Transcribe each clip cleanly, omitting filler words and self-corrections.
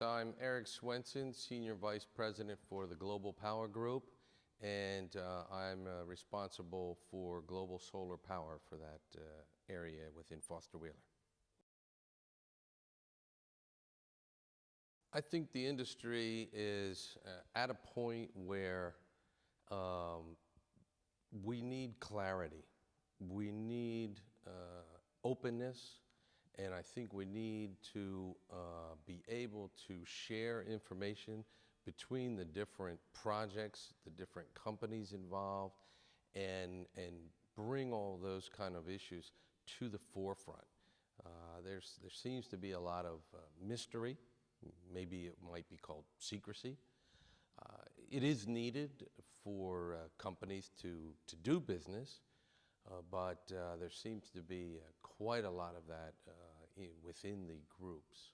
I'm Eric Svendsen, Senior Vice President for the Global Power Group, and I'm responsible for global solar power for that area within Foster Wheeler. I think the industry is at a point where we need clarity. We need openness, and I think we need to be able to share information between the different projects, the different companies involved, and bring all those kind of issues to the forefront. There seems to be a lot of mystery. Maybe it might be called secrecy. It is needed for companies to do business, but there seems to be quite a lot of that within the groups.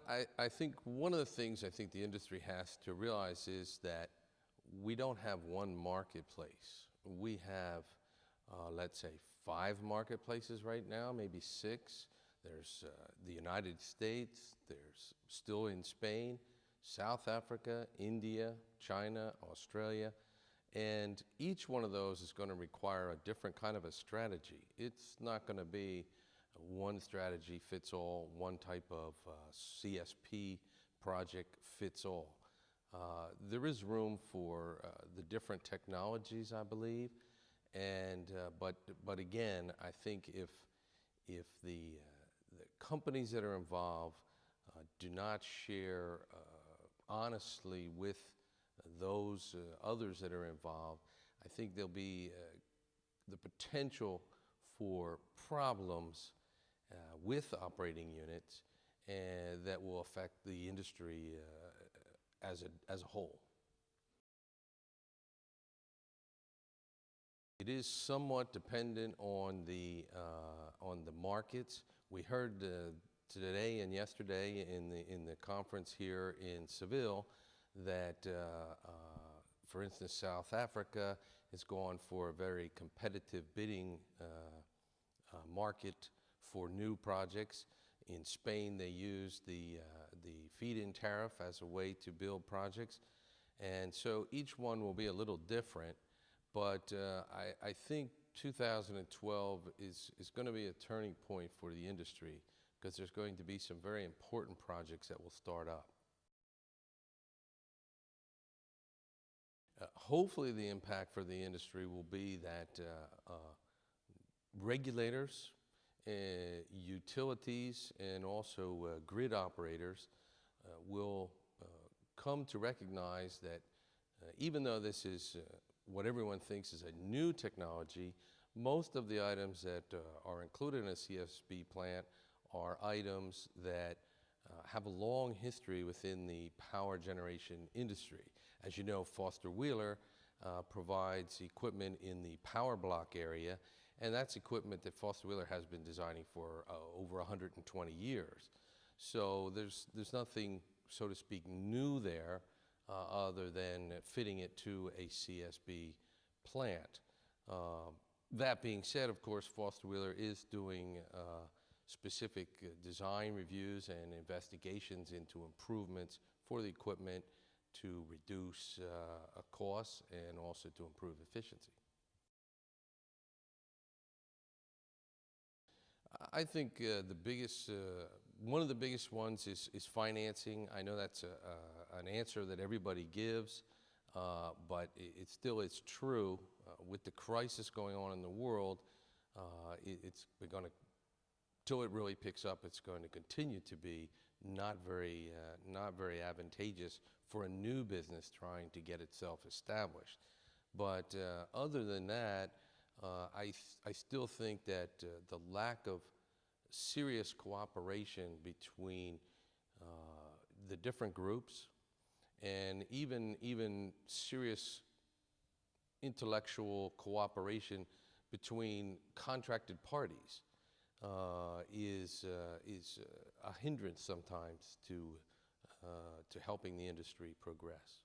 I think one of the things I think the industry has to realize is that we don't have one marketplace. We have, let's say, 5 marketplaces right now, maybe 6. There's the United States, there's still in Spain, South Africa, India, China, Australia, and each one of those is going to require a different kind of a strategy. It's not going to be one strategy fits all, one type of CSP project fits all. There is room for the different technologies, I believe, and but again, I think if the companies that are involved do not share honestly with those others that are involved, I think there'll be the potential for problems with operating units and that will affect the industry as a whole. It is somewhat dependent on the markets. We heard today and yesterday in the conference here in Seville that, for instance, South Africa has gone for a very competitive bidding market for new projects. In Spain, they use the feed-in tariff as a way to build projects, and so each one will be a little different. But I think 2012 is going to be a turning point for the industry because there's going to be some very important projects that will start up. Hopefully the impact for the industry will be that regulators, utilities, and also grid operators will come to recognize that even though this is what everyone thinks is a new technology, most of the items that are included in a CSP plant are items that have a long history within the power generation industry. As you know, Foster Wheeler provides equipment in the power block area, and that's equipment that Foster Wheeler has been designing for over 120 years. So there's nothing, so to speak, new there other than fitting it to a CSP plant. That being said, of course, Foster Wheeler is doing specific design reviews and investigations into improvements for the equipment to reduce costs and also to improve efficiency. I think one of the biggest ones is financing. I know that's an answer that everybody gives, but it's true. With the crisis going on in the world, it's going to, till it really picks up, it's going to continue to be not very advantageous for a new business trying to get itself established. But other than that, I still think that the lack of serious cooperation between the different groups and even serious intellectual cooperation between contracted parties is a hindrance sometimes to helping the industry progress.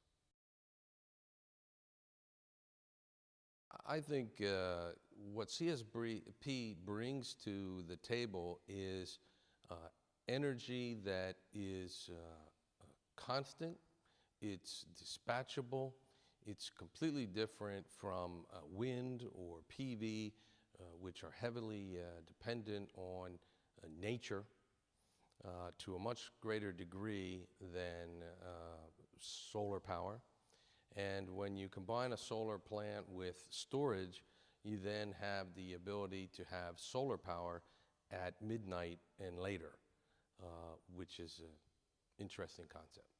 I think what CSP brings to the table is energy that is constant, it's dispatchable, it's completely different from wind or PV, which are heavily dependent on nature to a much greater degree than solar power. And when you combine a solar plant with storage, you then have the ability to have solar power at midnight and later, which is an interesting concept.